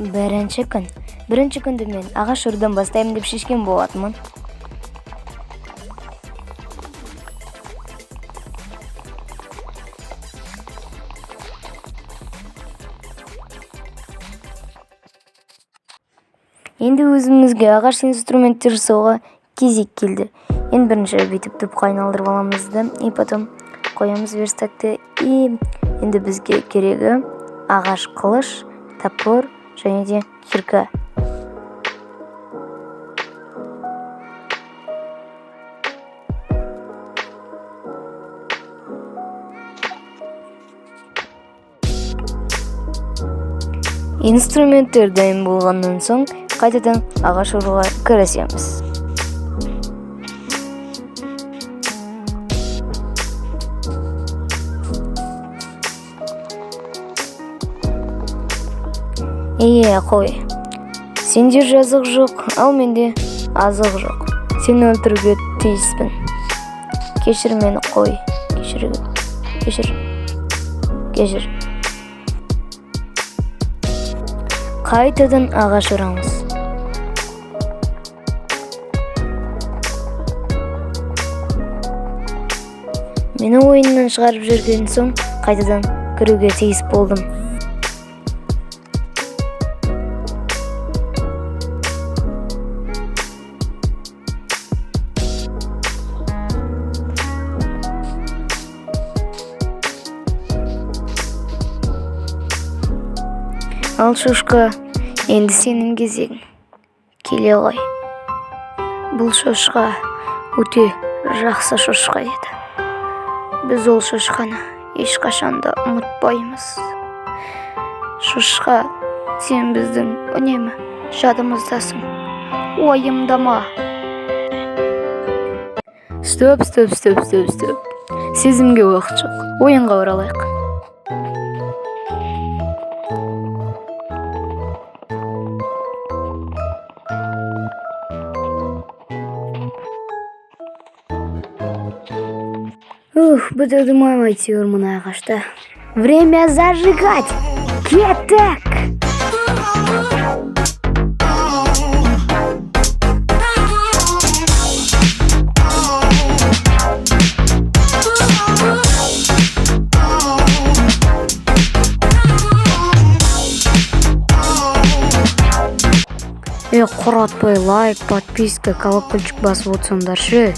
Биринчи күндө мен агаш өрүүдөн баштайм деп шешкен болатмын. Енді өзімізге ағаш инструменттер жасауға кезек келді. Ең бірінші бүйтіп тупқа айналдырып аламыз да, и потом коямыз верстакты. И енді бізге керегі ағаш қылыш, топор және де кирка. Инструменттер дайын болғаннан соң қайтадан ағаш оруға кірісеміз. Қой, сенде жазық жоқ, ал менде азық жоқ. Сені өлтіруге тиіспін. Кешір мені, қой. Кешір. Қайтадан ағаш орамыз. Мені ойыннан шығарып жүрген соң қайтадан кіруге тиіс болдым. Ал шошқа, енді сенің кезегің. Келе ғой. Бұл шошқа өте жақсы шошқа еді. Біз ол шошқаны ешқашанда ұмытпаймыз. Шошқа, сен біздің үнемі жадымыздасың. Ойымдама. Стоп. Сезімге уақыт жоқ. Ойынға оралайық. Бітірді маймай теор мына ағашта. Время зажигать! Кеттік! Құратпай лайк, подписка, колокольчик басып отырсаңдаршы.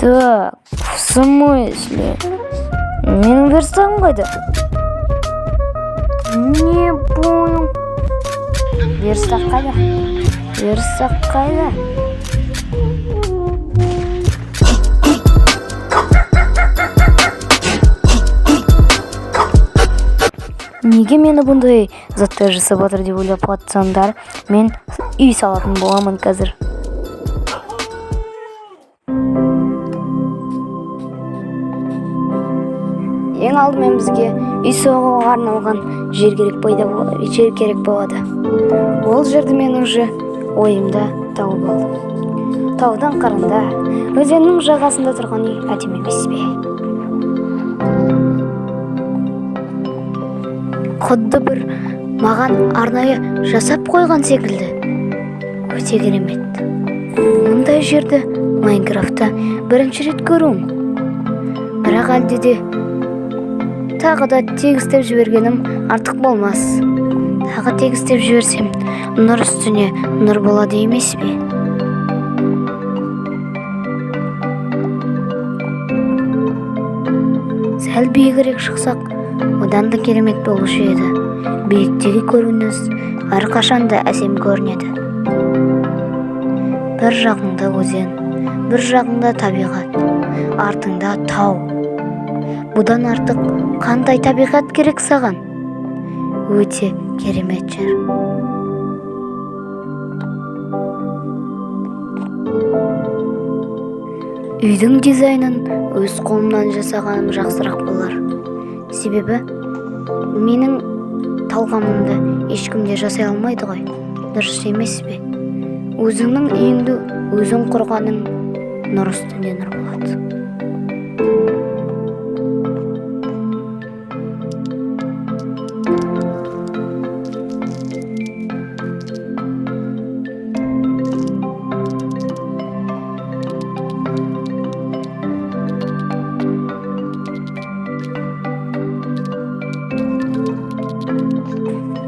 Так, в смысле? Менің верстагым қайда? Не понял. Верстак қайда? Неге мені бұндай заттар жасап жатыр деп ойлап жатсаңдар, мен үй салатын боламын қазір. Ең алдымен бізге үй соғуға арналған жер керек болады. Ол жерді мен уже ойымда тауып алдым. Таудан қарында өзеннің жағасында тұрған үй әдемі емес пе? Құдды бір маған арнайы жасап қойған секілді. Өте керемет. Мұндай жерді Майнкрафтта бірінші рет көруім. Бірақ әлде де тағы да тегістеп жібергенім артық болмас. Тағы тегістеп жіберсем, нұр үстіне нұр болады емес пе? Сәл биігірек шықсақ, одан да керемет болушы еді. Биіктегі көрініс әрқашанда әсем көрінеді. Бір жағыңда өзен, бір жағыңда табиғат, артыңда тау. Бұдан артық Қандай табиғат керек саған? Өте керемет жер. Үйдің дизайнын өз қолымнан жасағаным жақсырақ болар. Себебі менің талғамымды ешкім де жасай алмайды ғой. Дұрыс емес пе? Өзіңнің үйіңді өзің құрғаның нұр үстінде нұр болады.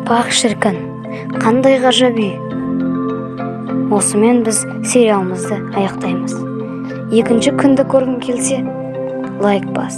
Бақ шіркін, қандай ғажап үй. Осымен біз сериалымызды аяқтаймыз. Екінші күнді көргің келсе, лайк бас.